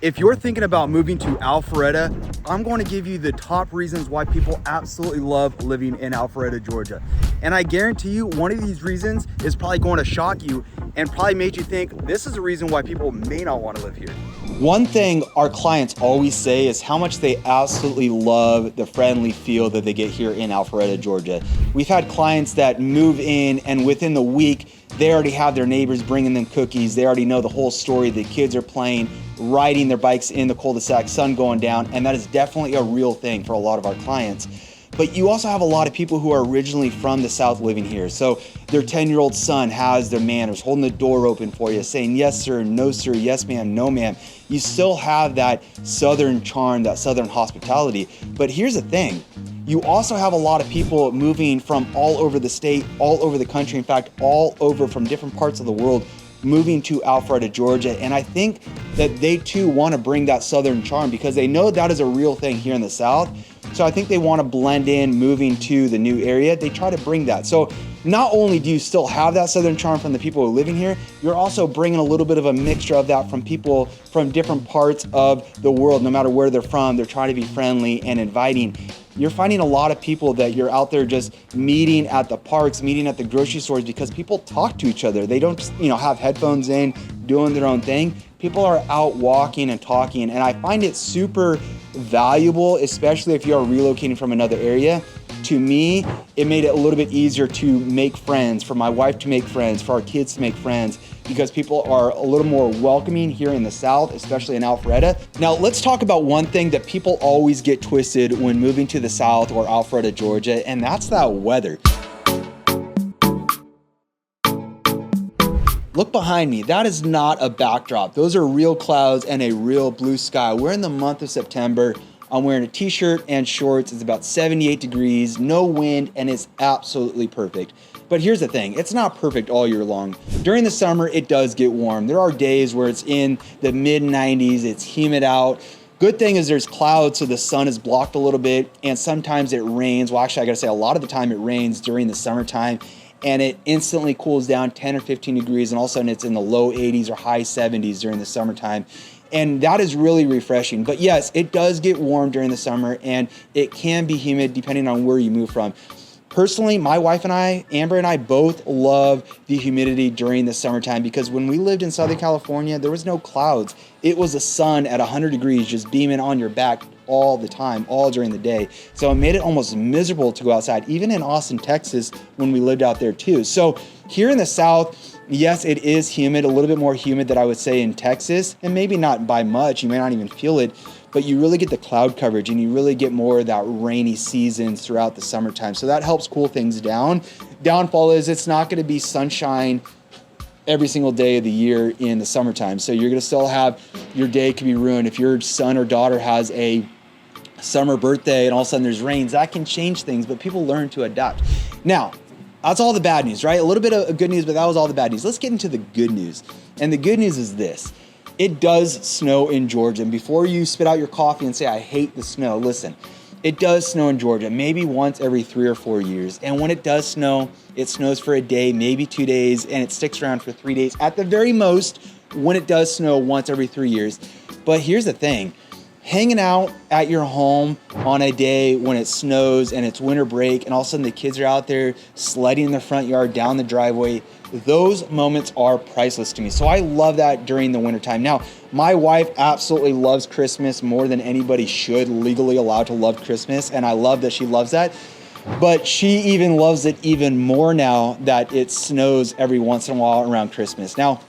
If you're thinking about moving to Alpharetta, I'm going to give you the top reasons why people absolutely love living in Alpharetta, Georgia. And I guarantee you one of these reasons is probably going to shock you and probably made you think this is a reason why people may not want to live here. One thing our clients always say is how much they absolutely love the friendly feel that they get here in Alpharetta, Georgia. We've had clients that move in and within the week, they already have their neighbors bringing them cookies. They already know the whole story. The kids are playing, riding their bikes in the cul-de-sac, sun going down, and that is definitely a real thing for a lot of our clients. But you also have a lot of people who are originally from the South living here. So their 10-year-old son has their manners, holding the door open for you, saying yes sir, no sir, yes ma'am, no ma'am. You still have that Southern charm, that Southern hospitality. But here's the thing, you also have a lot of people moving from all over the state, all over the country, in fact, all over from different parts of the world, moving to Alpharetta, Georgia. And I think that they too want to bring that Southern charm because they know that is a real thing here in the South. So I think they want to blend in moving to the new area. They try to bring that. So not only do you still have that Southern charm from the people who are living here, you're also bringing a little bit of a mixture of that from people from different parts of the world. No matter where they're from, they're trying to be friendly and inviting. You're finding a lot of people that you're out there just meeting at the parks, meeting at the grocery stores because people talk to each other. They don't just, have headphones in, doing their own thing. People are out walking and talking, and I find it super valuable, especially if you are relocating from another area. To me, it made it a little bit easier to make friends, for my wife to make friends, for our kids to make friends, because people are a little more welcoming here in the South, especially in Alpharetta. Now, let's talk about one thing that people always get twisted when moving to the South or Alpharetta, Georgia, and that's that weather. Look behind me, that is not a backdrop. Those are real clouds and a real blue sky. We're in the month of September. I'm wearing a t-shirt and shorts. It's about 78 degrees, no wind, and it's absolutely perfect. But here's the thing, it's not perfect all year long. During the summer, it does get warm. There are days where it's in the mid 90s, it's humid out. Good thing is there's clouds, so the sun is blocked a little bit, and sometimes it rains. Well, actually, I gotta say, a lot of the time it rains during the summertime, and it instantly cools down 10 or 15 degrees, and all of a sudden it's in the low 80s or high 70s during the summertime. And that is really refreshing. But yes, it does get warm during the summer, and it can be humid depending on where you move from. Personally, my wife and I, Amber and I, both love the humidity during the summertime because when we lived in Southern California, there was no clouds. It was the sun at 100 degrees just beaming on your back all the time, all during the day. So it made it almost miserable to go outside, even in Austin, Texas, when we lived out there too. So here in the South, yes, it is humid, a little bit more humid than I would say in Texas, and maybe not by much, you may not even feel it, but you really get the cloud coverage and you really get more of that rainy seasons throughout the summertime. So that helps cool things down. Downfall is it's not gonna be sunshine every single day of the year in the summertime. So you're gonna still have, your day could be ruined. If your son or daughter has a summer birthday and all of a sudden there's rains, that can change things, but people learn to adapt. Now, that's all the bad news, right? A little bit of good news, but that was all the bad news. Let's get into the good news. And the good news is this. It does snow in Georgia. And before you spit out your coffee and say, I hate the snow, listen, it does snow in Georgia, maybe once every 3 or 4 years. And when it does snow, it snows for a day, maybe 2 days, and it sticks around for 3 days at the very most when it does snow once every 3 years. But here's the thing. Hanging out at your home on a day when it snows and it's winter break and all of a sudden the kids are out there sledding in the front yard, down the driveway, those moments are priceless to me. So I love that during the wintertime. Now, my wife absolutely loves Christmas more than anybody should, legally allowed to love Christmas, and I love that she loves that. But she even loves it even more now that it snows every once in a while around Christmas. Now,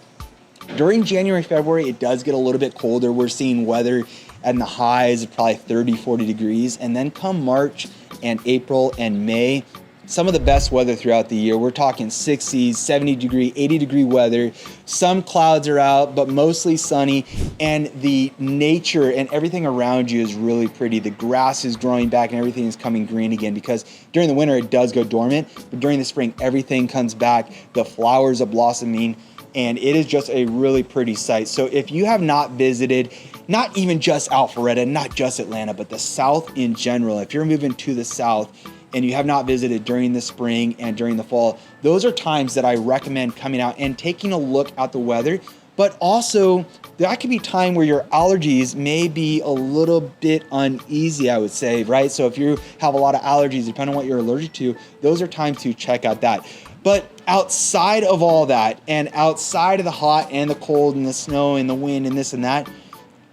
during January, February, it does get a little bit colder. We're seeing weather and the highs of probably 30, 40 degrees. And then come March and April and May, some of the best weather throughout the year. We're talking 60s, 70 degree, 80 degree weather. Some clouds are out, but mostly sunny. And the nature and everything around you is really pretty. The grass is growing back and everything is coming green again because during the winter it does go dormant, but during the spring everything comes back. The flowers are blossoming and it is just a really pretty sight. So if you have not visited, not even just Alpharetta, not just Atlanta, but the South in general, if you're moving to the South and you have not visited during the spring and during the fall, those are times that I recommend coming out and taking a look at the weather, but also that could be time where your allergies may be a little bit uneasy, I would say, right? So if you have a lot of allergies, depending on what you're allergic to, those are times to check out that. But outside of all that, and outside of the hot and the cold and the snow and the wind and this and that,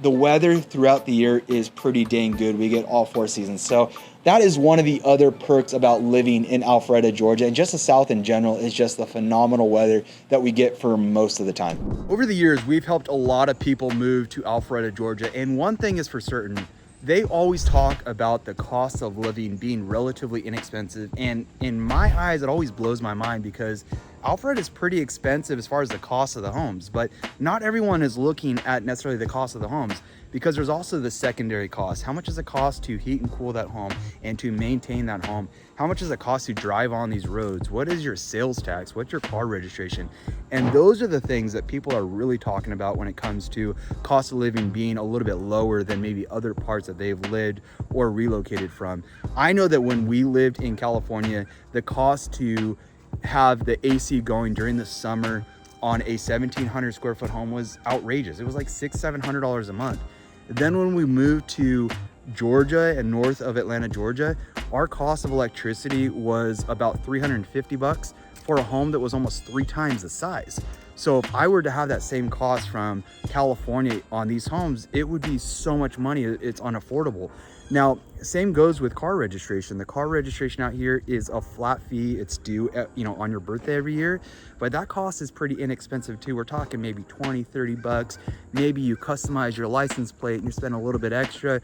the weather throughout the year is pretty dang good. We get all 4 seasons. So that is one of the other perks about living in Alpharetta, Georgia, and just the South in general is just the phenomenal weather that we get for most of the time. Over the years, we've helped a lot of people move to Alpharetta, Georgia, and one thing is for certain, they always talk about the cost of living being relatively inexpensive, and in my eyes, it always blows my mind because Alpharetta is pretty expensive as far as the cost of the homes, but not everyone is looking at necessarily the cost of the homes because there's also the secondary cost. How much does it cost to heat and cool that home and to maintain that home? How much does it cost to drive on these roads? What is your sales tax? What's your car registration? And those are the things that people are really talking about when it comes to cost of living being a little bit lower than maybe other parts that they've lived or relocated from. I know that when we lived in California, the cost to have the AC going during the summer on a 1,700 square foot home was outrageous. It was like $600-700 a month. Then when we moved to Georgia and north of Atlanta, Georgia, our cost of electricity was about $350 for a home that was almost 3 times the size. So if I were to have that same cost from California on these homes, it would be so much money, it's unaffordable. Now, same goes with car registration. The car registration out here is a flat fee. It's due on your birthday every year, but that cost is pretty inexpensive too. We're talking maybe $20-30. Maybe you customize your license plate and you spend a little bit extra.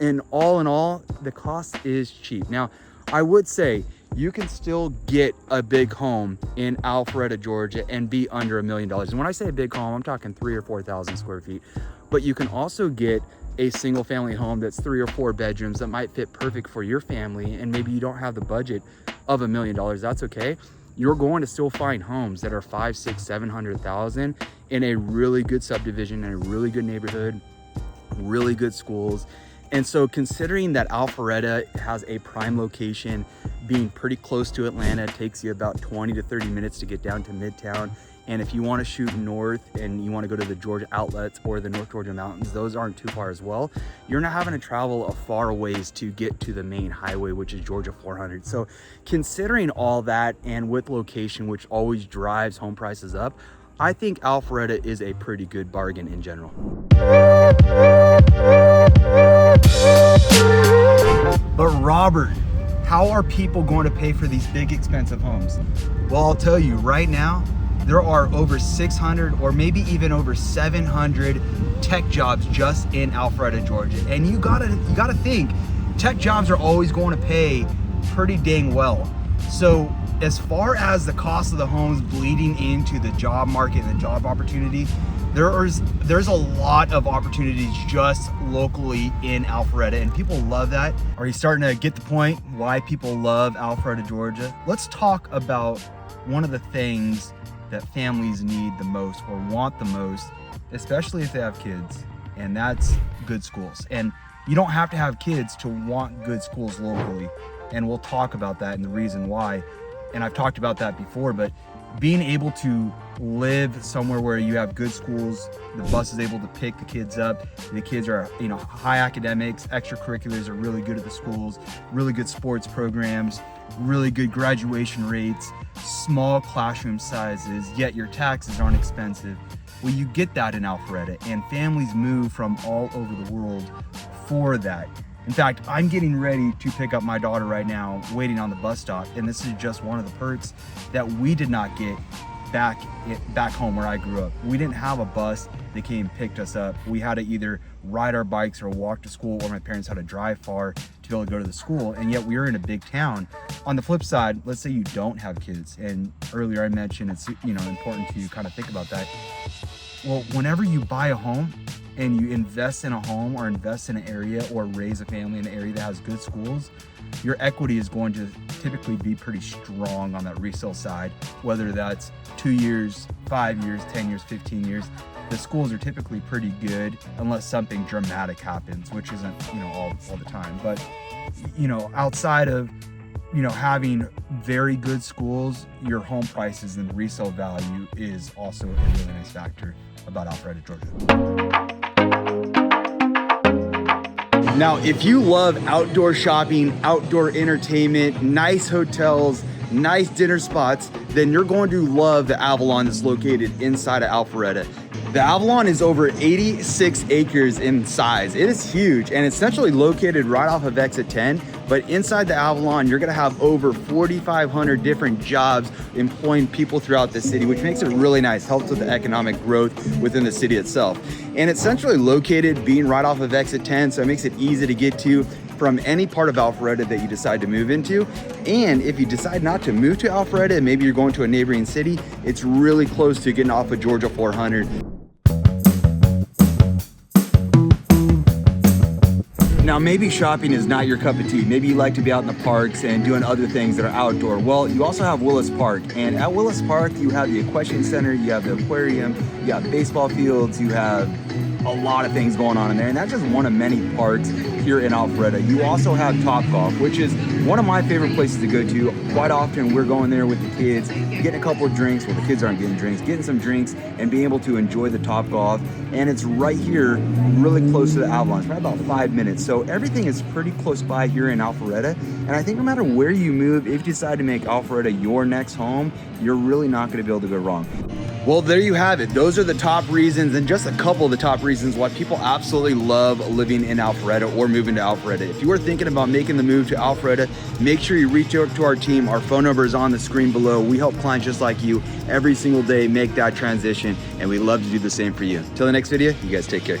And all in all, the cost is cheap. Now, I would say you can still get a big home in Alpharetta, Georgia and be under $1 million. And when I say a big home, I'm talking 3,000 or 4,000 square feet. But you can also get a single family home that's 3 or 4 bedrooms that might fit perfect for your family, and maybe you don't have the budget of $1 million. That's okay. You're going to still find homes that are 500, 600, 700,000 in a really good subdivision, in a really good neighborhood, really good schools. And so considering that Alpharetta has a prime location, being pretty close to Atlanta, it takes you about 20 to 30 minutes to get down to Midtown. And if you want to shoot north and you want to go to the Georgia outlets or the North Georgia mountains, those aren't too far as well. You're not having to travel a far ways to get to the main highway, which is Georgia 400. So considering all that and with location, which always drives home prices up, I think Alpharetta is a pretty good bargain in general. But Robert, how are people going to pay for these big expensive homes? Well, I'll tell you right now, there are over 600 or maybe even over 700 tech jobs just in Alpharetta, Georgia. And you gotta think, tech jobs are always going to pay pretty dang well. So as far as the cost of the homes bleeding into the job market and the job opportunity, there's a lot of opportunities just locally in Alpharetta, and people love that. Are you starting to get the point why people love Alpharetta, Georgia? Let's talk about one of the things that families need the most or want the most, especially if they have kids, and that's good schools. And you don't have to have kids to want good schools locally, and we'll talk about that and the reason why. And I've talked about that before, but being able to live somewhere where you have good schools, the bus is able to pick the kids up, the kids are high academics, extracurriculars are really good at the schools, really good sports programs, really good graduation rates, small classroom sizes, yet your taxes aren't expensive. Well, you get that in Alpharetta, and families move from all over the world for that. In fact, I'm getting ready to pick up my daughter right now, waiting on the bus stop, and this is just one of the perks that we did not get back home where I grew up. We didn't have a bus that came and picked us up. We had to either ride our bikes or walk to school, or my parents had to drive far to be able to go to the school, and yet we were in a big town. On the flip side, let's say you don't have kids, and earlier I mentioned it's important to kind of think about that. Well, whenever you buy a home and you invest in a home or invest in an area or raise a family in an area that has good schools, your equity is going to typically be pretty strong on that resale side, whether that's 2 years, 5 years, 10 years, 15 years. The schools are typically pretty good unless something dramatic happens, which isn't, all the time. But, outside of, having very good schools, your home prices and resale value is also a really nice factor. about Alpharetta, Georgia. Now, if you love outdoor shopping, outdoor entertainment, nice hotels, nice dinner spots, then you're going to love the Avalon that's located inside of Alpharetta. The Avalon is over 86 acres in size. It is huge, and it's centrally located right off of exit 10. But inside the Avalon, you're gonna have over 4,500 different jobs employing people throughout the city, which makes it really nice, helps with the economic growth within the city itself. And it's centrally located, being right off of exit 10, so it makes it easy to get to from any part of Alpharetta that you decide to move into. And if you decide not to move to Alpharetta, and maybe you're going to a neighboring city, it's really close to getting off of Georgia 400. Now, maybe shopping is not your cup of tea. Maybe you like to be out in the parks and doing other things that are outdoor. Well, you also have Willis Park. And at Willis Park, you have the Equestrian Center, you have the aquarium, you have baseball fields, you have a lot of things going on in there. And that's just one of many parks here in Alpharetta. You also have Topgolf, which is one of my favorite places to go to. Quite often, we're going there with the kids, getting a couple of drinks. Well, the kids aren't getting drinks, getting some drinks and being able to enjoy the Topgolf. And it's right here, really close to the Avalon. It's probably about 5 minutes. So everything is pretty close by here in Alpharetta. And I think no matter where you move, if you decide to make Alpharetta your next home, you're really not gonna be able to go wrong. Well, there you have it. Those are the top reasons, and just a couple of the top reasons why people absolutely love living in Alpharetta or moving to Alpharetta. If you are thinking about making the move to Alpharetta, make sure you reach out to our team. Our phone number is on the screen below. We help clients just like you every single day make that transition, and we love to do the same for you. Till the next video, you guys take care.